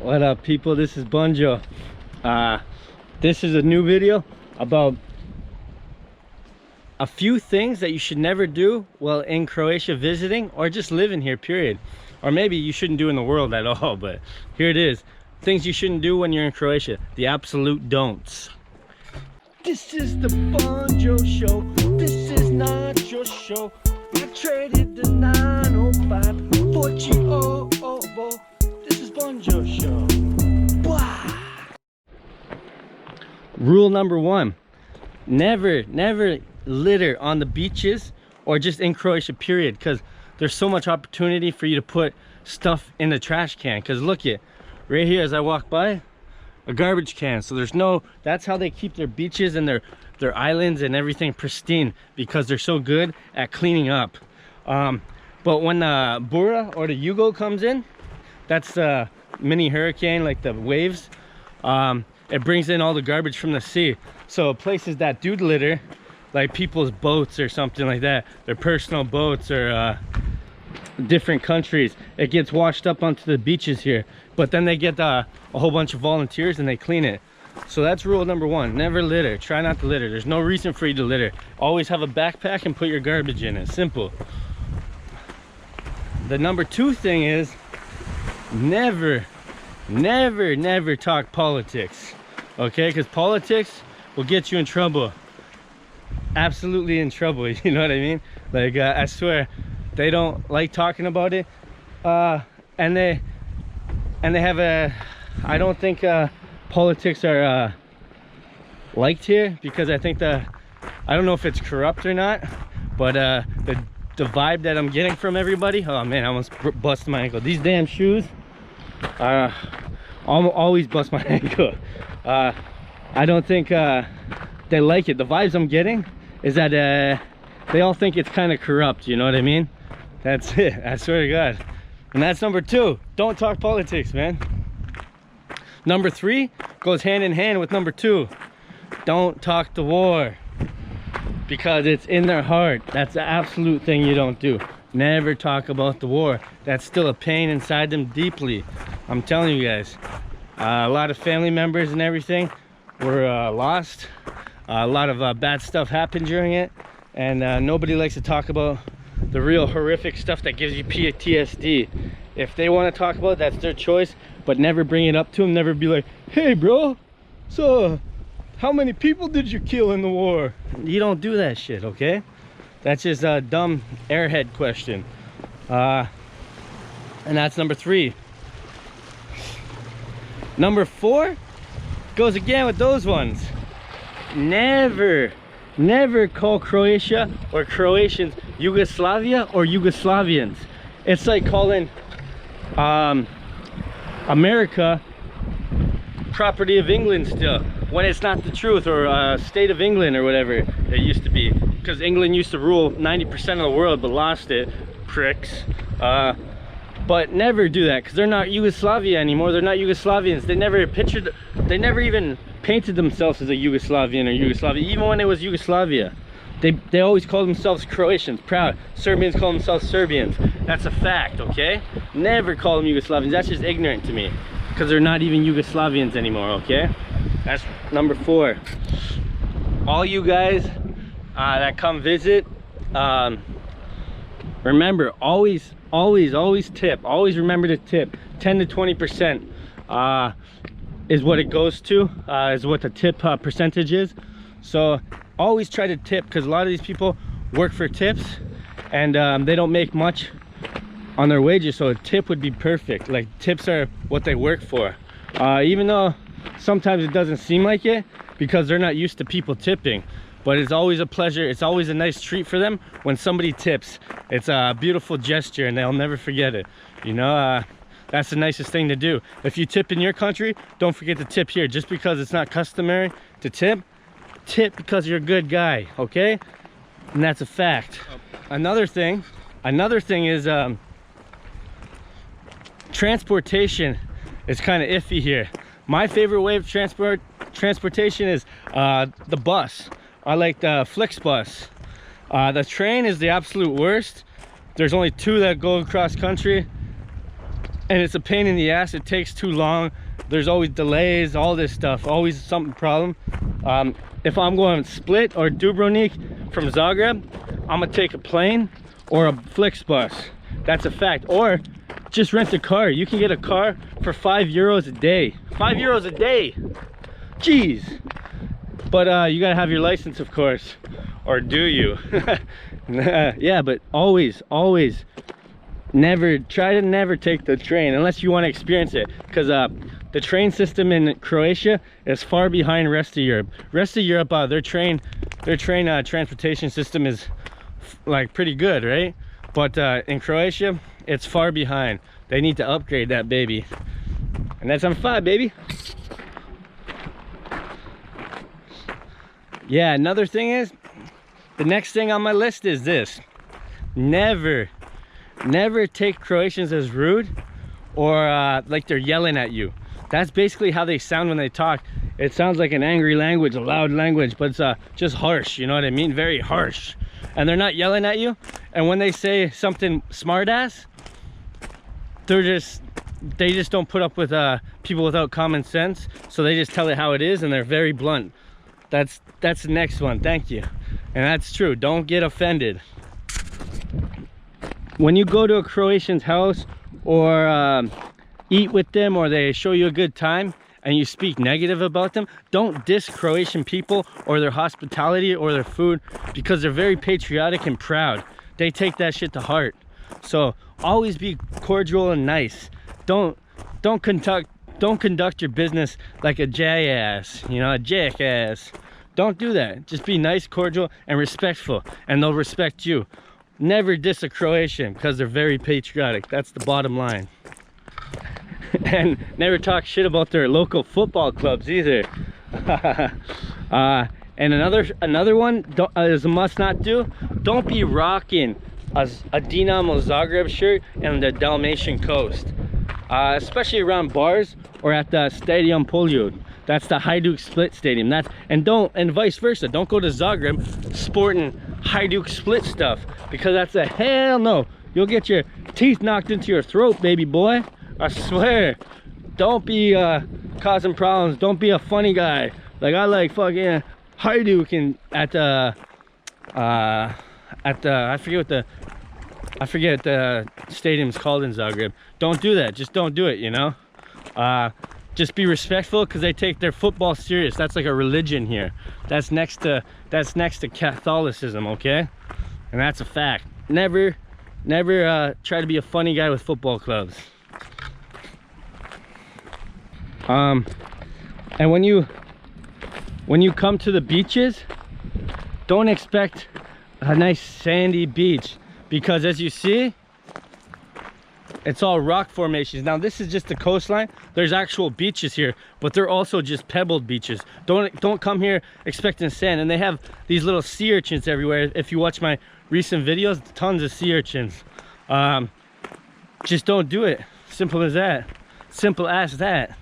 What up, people? This is Bunjo. This is a new video about a few things that you should never do while in Croatia visiting, or just living here, period. Or maybe you shouldn't do in the world at all, but here it is. Things you shouldn't do when you're in Croatia. The absolute don'ts. This is the Bunjo show. This is not your show. I traded the 905 for G-O-O-O. This is Bunjo show. Blah. Rule number one. Never litter on the beaches or just in Croatia, period, because there's so much opportunity for you to put stuff in the trash can. Because look it, right here as I walk by, a garbage can. So there's no, that's how they keep their beaches and their islands and everything pristine, because they're so good at cleaning up. But when the Bura or the Yugo comes in, that's the mini hurricane, like the waves, it brings in all the garbage from the sea. So places that do litter, like people's boats or something like that, their personal boats, or different countries, it gets washed up onto the beaches here. But then they get a whole bunch of volunteers and they clean it. So that's rule number one. Never litter. Try not to litter. There's no reason for you to litter. Always have a backpack and put your garbage in it. Simple. The number two thing is never talk politics. Okay, because politics will get you in trouble. Absolutely in trouble. You know what I mean? Like I swear, they don't like talking about it, and they have a, I don't think politics are liked here, because I think I don't know if it's corrupt or not, but the vibe that I'm getting from everybody, oh man, I almost bust my ankle. These damn shoes always bust my ankle. I don't think they like it. The vibes I'm getting is that they all think it's kind of corrupt, you know what I mean? That's it, I swear to God. And that's number two. Don't talk politics, man. Number three goes hand in hand with number two. Don't talk the war, because it's in their heart. That's the absolute thing you don't do. Never talk about the war. That's still a pain inside them deeply. I'm telling you guys. A lot of family members and everything were lost. A lot of bad stuff happened during it, and nobody likes to talk about the real horrific stuff that gives you PTSD. If they want to talk about it, that's their choice, but never bring it up to them. Never be like, hey bro, so how many people did you kill in the war? You don't do that shit, okay? That's just a dumb airhead question. And that's number three. Number four goes again with those ones. Never call Croatia or Croatians Yugoslavia or Yugoslavians. It's like calling America property of England still, when it's not the truth, or state of England or whatever it used to be, because England used to rule 90% of the world but lost it, pricks. But never do that, because they're not Yugoslavia anymore. They're not Yugoslavians. They never even painted themselves as a Yugoslavian or Yugoslavia, even when it was Yugoslavia. They always call themselves Croatians, proud. Serbians call themselves Serbians. That's a fact, okay? Never call them Yugoslavians. That's just ignorant to me, because they're not even Yugoslavians anymore, okay? That's number four. All you guys that come visit, remember, always tip. Always remember to tip. 10 to 20% is what it goes to, is what the tip percentage is. So always try to tip, because a lot of these people work for tips, and they don't make much on their wages. So a tip would be perfect. Like, tips are what they work for, even though sometimes it doesn't seem like it, because they're not used to people tipping. But it's always a pleasure. It's always a nice treat for them when somebody tips. It's a beautiful gesture, and they'll never forget it. You know, that's the nicest thing to do. If you tip in your country, don't forget to tip here. Just because it's not customary to tip because you're a good guy, okay? And that's a fact. Another thing is transportation is kind of iffy here. My favorite way of transportation is the bus. I like the Flixbus. The train is the absolute worst. There's only two that go across country. and it's a pain in the ass. It takes too long. There's always delays, all this stuff, always something problem. If I'm going Split or Dubrovnik from Zagreb, I'm gonna take a plane or a Flixbus. That's a fact. Or just rent a car. You can get a car for €5 a day. €5 a day. Jeez. But you gotta have your license, of course. Or do you? Yeah, but always never take the train unless you want to experience it, because the train system in Croatia is far behind rest of Europe. Their train transportation system is like pretty good, right? But in Croatia, it's far behind. They need to upgrade that baby. And that's on 5, baby. Yeah, another thing is, the next thing on my list is this. Never take Croatians as rude or like they're yelling at you. That's basically how they sound when they talk. It sounds like an angry language, a loud language, but it's just harsh, you know what I mean? Very harsh. And they're not yelling at you. And when they say something smart ass, they just don't put up with people without common sense. So they just tell it how it is, and they're very blunt. That's the next one. Thank you. And that's true. Don't get offended. When you go to a Croatian's house or eat with them, or they show you a good time and you speak negative about them, don't diss Croatian people or their hospitality or their food, because they're very patriotic and proud. They take that shit to heart. So always be cordial and nice. Don't conduct your business like a jackass, you know, a jackass. Don't do that. Just be nice, cordial, and respectful, and they'll respect you. Never diss a Croatian, because they're very patriotic. That's the bottom line. And never talk shit about their local football clubs either. And another one is a must not do. Don't be rocking a Dinamo Zagreb shirt and the Dalmatian coast, especially around bars or at the Stadium Poljud. That's the Hajduk Split stadium. And vice versa. Don't go to Zagreb sporting Hajduk Split stuff, because that's a hell no. You'll get your teeth knocked into your throat, baby boy. I swear. Don't be causing problems. Don't be a funny guy. Like, I like fucking Hajduk and at the I forget what the stadium's called in Zagreb. Don't do that. Just don't do it, you know. Just be respectful, because they take their football serious. That's like a religion here. That's next to Catholicism, okay? And that's a fact. Never try to be a funny guy with football clubs. And when you come to the beaches, don't expect a nice sandy beach, because as you see, it's all rock formations. Now this is just the coastline. There's actual beaches here, but they're also just pebbled beaches. Don't come here expecting sand. And they have these little sea urchins everywhere. If you watch my recent videos, tons of sea urchins. Just don't do it. Simple as that. Simple as that.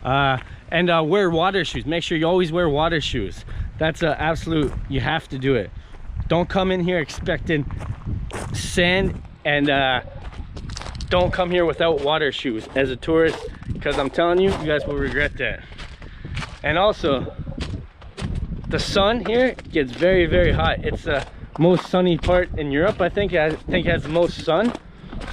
And wear water shoes. Make sure you always wear water shoes. That's an absolute, you have to do it. Don't come in here expecting sand, and don't come here without water shoes as a tourist, because I'm telling you, you guys will regret that. And also, the sun here gets very, very hot. It's the most sunny part in Europe, I think. It has the most sun.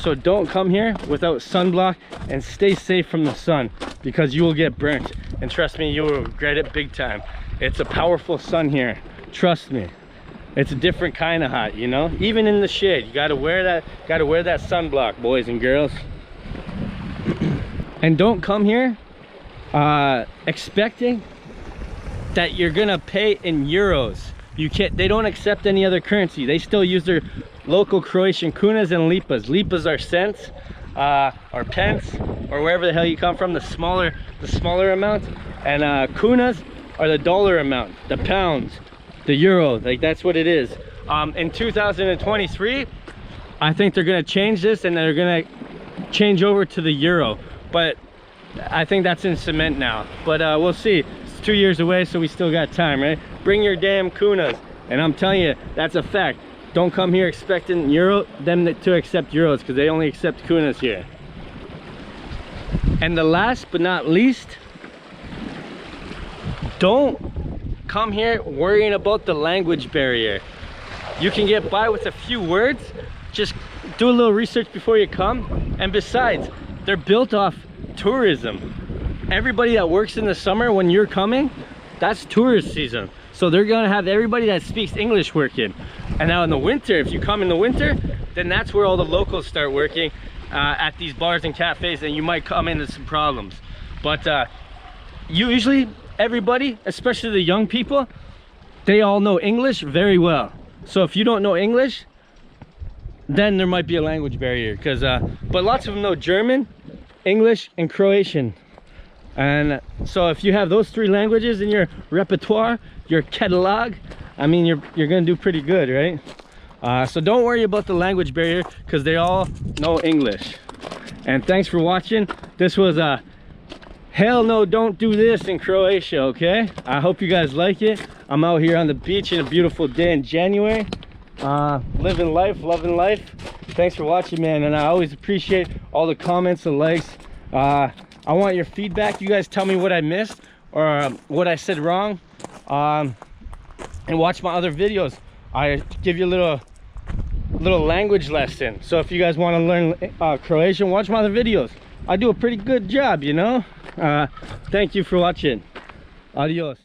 So don't come here without sunblock, and stay safe from the sun, because you will get burnt. And trust me, you will regret it big time. It's a powerful sun here. Trust me. It's a different kind of hot, you know. Even in the shade, you gotta wear that sunblock, boys and girls. And don't come here expecting that you're gonna pay in euros. You can't. They don't accept any other currency. They still use their local Croatian kunas and lipas. Lipas are cents, or pence, or wherever the hell you come from, the smaller amount. And kunas are the dollar amount, the pounds, the euro. Like, that's what it is. In 2023, I think they're gonna change this, and they're gonna change over to the euro. But I think that's in cement now. But we'll see. It's 2 years away, so we still got time, right? Bring your damn kunas. And I'm telling you, that's a fact. Don't come here expecting them to accept euros, because they only accept kunas here. And the last but not least, don't come here worrying about the language barrier. You can get by with a few words. Just do a little research before you come. And besides, they're built off tourism. Everybody that works in the summer when you're coming, that's tourist season. So they're gonna have everybody that speaks English working. And now in the winter, if you come in the winter, then that's where all the locals start working at these bars and cafes, and you might come into some problems. But usually everybody, especially the young people, they all know English very well. So if you don't know English, then there might be a language barrier. But lots of them know German, English, and Croatian. And so if you have those 3 languages in your repertoire, your catalog, I mean, you're gonna do pretty good, right? So don't worry about the language barrier, because they all know English. And thanks for watching. This was hell no, don't do this in Croatia, okay? I hope you guys like it. I'm out here on the beach in a beautiful day in January, living life, loving life. Thanks for watching, man, and I always appreciate all the comments and likes. I want your feedback. You guys tell me what I missed or what I said wrong, and watch my other videos. I give you a little language lesson. So if you guys want to learn Croatian, watch my other videos. I do a pretty good job, you know. Thank you for watching. Adios.